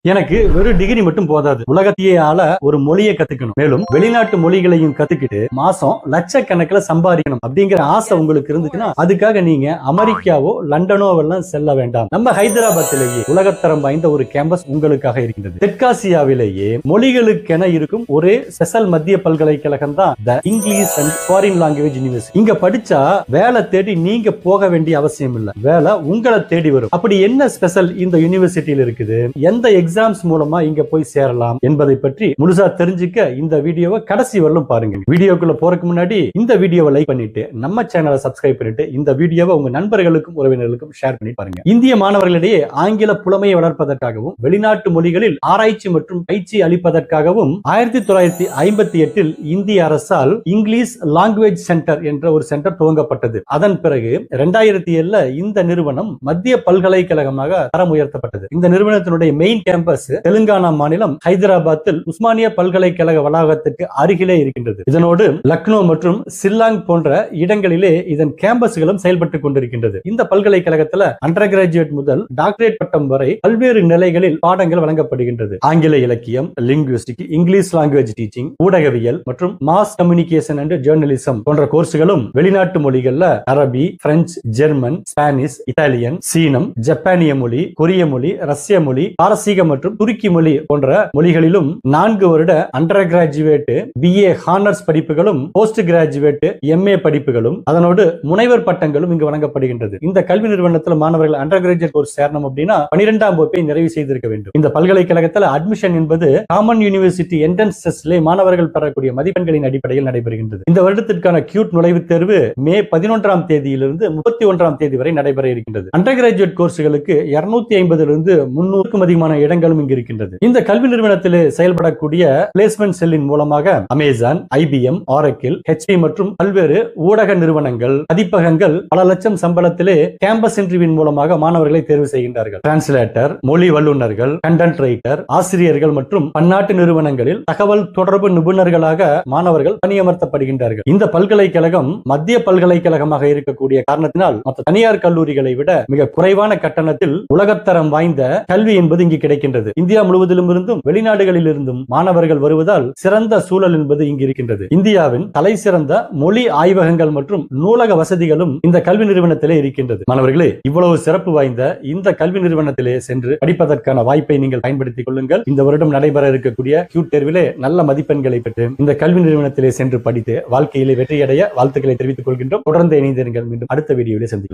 எனக்கு வெறும் டிகிரி மட்டும் போதாது. உலகத்தையே ஆள ஒரு மொழியை கத்துக்கணும். மேலும் வெளிநாட்டு மொழிகளையும் கத்துக்கிட்டு மாசம் லட்சக்கணக்கில் சம்பாதிக்கணும் அப்படிங்கிற ஆசை உங்களுக்கு இருந்துச்சுன்னா அதுக்காக நீங்க அமெரிக்காவோ லண்டனோ எல்லாம் செல்ல வேண்டாம். நம்ம ஹைதராபாத்திலேயே உலகத்தரம் வாய்ந்த ஒரு கேம்பஸ் உங்களுக்காக இருக்கின்றது. தெற்காசியாவிலேயே மொழிகளுக்கென இருக்கும் ஒரே ஸ்பெஷல் மத்திய பல்கலைக்கழகம் தான் த English and foreign language university. இங்க படிச்சா வேலை தேடி நீங்க போக வேண்டிய அவசியம் இல்லை, வேலை உங்களை தேடி வரும். அப்படி என்ன ஸ்பெஷல் இந்த யூனிவர்சிட்டியில் இருக்குது, எந்த எக்ஸாம்ஸ் மூலமா இங்க போய் சேரலாம் என்பதை பற்றி முழுசா தெரிஞ்சுக்க இந்த வீடியோவை கடைசி வரலும் பாருங்க. வீடியோக்குள்ள போறதுக்கு முன்னாடி இந்த வீடியோவை லைக் பண்ணிட்டு நம்ம சேனலை சப்ஸ்கிரைப் பண்ணிட்டு இந்த வீடியோவை உங்க நண்பர்களுக்கும் உறவினர்களுக்கும் ஷேர் பண்ணி பாருங்க. இந்திய மாணவர்களிடையே ஆங்கில புலமையை வளர்ப்பதற்காகவும் வெளிநாட்டு மொழிகளில் ஆராய்ச்சி மற்றும் பயிற்சி அளிப்பதற்காகவும் 1958 இந்திய அரசால் இங்கிலீஷ் லாங்குவேஜ் சென்டர் என்ற ஒரு சென்டர் துவங்கப்பட்டது. அதன் பிறகு 2007 இந்த நிறுவனம் மத்திய பல்கலைக்கழகமாக தரம் உயர்த்தப்பட்டது. இந்த நிறுவனத்தினுடைய மெயின் கேம்பஸ் தெலுங்கானா மாநிலம் ஹைதராபாத்தில் உஸ்மானியா பல்கலைக்கழக வளாகத்திற்கு அருகிலே இருக்கின்றது. இதனோடு லக்னோ மற்றும் சில்லாங் போன்ற இடங்களிலே இதன் கேம்பஸ்களும் செயல்பட்டுக் கொண்டிருக்கின்றது. இந்த பல்கலைக்கழகத்தில் அண்டர் கிராஜுவேட் முதல் டாக்டரேட் பட்டம் வரை பல்வேறு நிலைகளில் பாடங்கள் வழங்கப்படுகின்றது. ஆங்கில இலக்கியம், லிங்குவிஸ்டிக், இங்கிலீஷ் லாங்குவேஜ் டீச்சிங், ஊடகவியல் மற்றும் மாஸ் கம்யூனிகேஷன் அண்ட் ஜேர்னலிசம் போன்ற கோர்ஸ்களும் வெளிநாட்டு மொழிகள்ல அரபி, பிரெஞ்சு, ஜெர்மன், ஸ்பானிஷ், இத்தாலியன், சீனம், ஜப்பானிய மொழி, கொரிய மொழி, ரஷ்ய மொழி, பாரசீக மற்றும் துருக்கி மொழி போன்ற மொழிகளிலும் 4 வருட அண்டர் கிராஜுவேட் BA ஹானர்ஸ் படிப்புகளும் போஸ்ட் கிராஜுவேட் MA படிப்புகளும் அதனோடு முனைவர் பட்டங்களும் இங்கு வழங்கப்படுகின்றது. இந்த கல்வி நிறுவனத்தில் மாணவர்கள் அண்டர் கிராஜுவேட் கோர்ஸ் சேரணும் அப்படின்னா 12ஆம் வகுப்பை நிறைவு செய்திருக்க வேண்டும். இந்த பல்கலைக்கழகத்தில் அட்மிஷன் என்பது காமன் யூனிவர்சிட்டி என்ட்ரன்ஸ் டெஸ்ட்ல மாணவர்கள் பெறக்கூடிய மதிப்பெண்களின் அடிப்படையில் நடைபெறுகின்றது. இந்த வருடத்திற்கான கியூட் நுழைவுத் தேர்வு மே 11ஆம் தேதியிலிருந்து 31ஆம் தேதி வரை நடைபெற இருக்கின்றது. அண்டர் கிராஜுவேட் கோர்ஸ்களுக்கு 250 இருந்து 300க்கும் அதிகமான இடங்களும் இங்கு இருக்கின்றது. இந்த கல்வி நிறுவனத்தில் செயல்படக்கூடிய பிளேஸ்மெண்ட் செல்லின் மூலமாக அமேசான், IBM, ஆரக்கிள், HP மற்றும் பல்வேறு ஊடக நிறுவனங்கள், பதிப்பகங்கள் பல லட்சம் சம்பளத்திலே கேம்பஸ் இன்டர்வியூ மூலமாக மாணவர்களை தேர்வு செய்கின்றார்கள். டிரான்ஸ்லேட்டர், மொழி வல்லுநர்கள், கண்டென்ட் ரைட்டர், ஆசிரியர்கள் மற்றும் பன்னாட்டு நிறுவனங்களில் தகவல் தொடர்பு நிபுணர்களாக மாணவர்கள் பணியமர்த்தப்படுகின்றார்கள். இந்த பல்கலைக்கழகம் மத்திய பல்கலைக்கழகமாக இருக்கக்கூடிய காரணத்தினால் மற்ற தனியார் கல்லூரிகளை விட மிக குறைவான கட்டணத்தில் உலகத்தரம் வாய்ந்த கல்வி என்பது இங்கு கிடைக்கின்றது. இந்தியா முழுவதிலும் இருந்தும் வெளிநாடுகளில் இருந்தும் மாணவர்கள் வருவதால் சிறந்த சூழல் என்பது இங்கு இருக்கின்றது. இந்தியாவின் தலை சிறந்த மொழி ஆய்வகங்கள் மற்றும் நூலக வசதிகளும் இந்த கல்வி நிறுவனத்திலே இருக்கின்றது. மாணவர்களே, இவ்வளவு சிறப்பு வாய்ந்த இந்த கல்வி நிறுவனத்திலே சென்று படிப்பதற்கான வாய்ப்பை நீங்கள் பயன்படுத்திக் கொள்ளுங்கள். இந்த வருடம் நடைபெற இருக்கக்கூடிய கியூட் தேர்விலே நல்ல மதிப்பெண்களை பெற்று இந்த கல்வி நிறுவனத்திலே சென்று படித்து வாழ்க்கையிலே வெற்றியடைய வாழ்த்துக்களை தெரிவித்துக் கொள்கின்றோம். தொடர்ந்து இணைந்திருங்கள். மீண்டும் அடுத்த வீடியோவிலே சந்திக்கலாம்.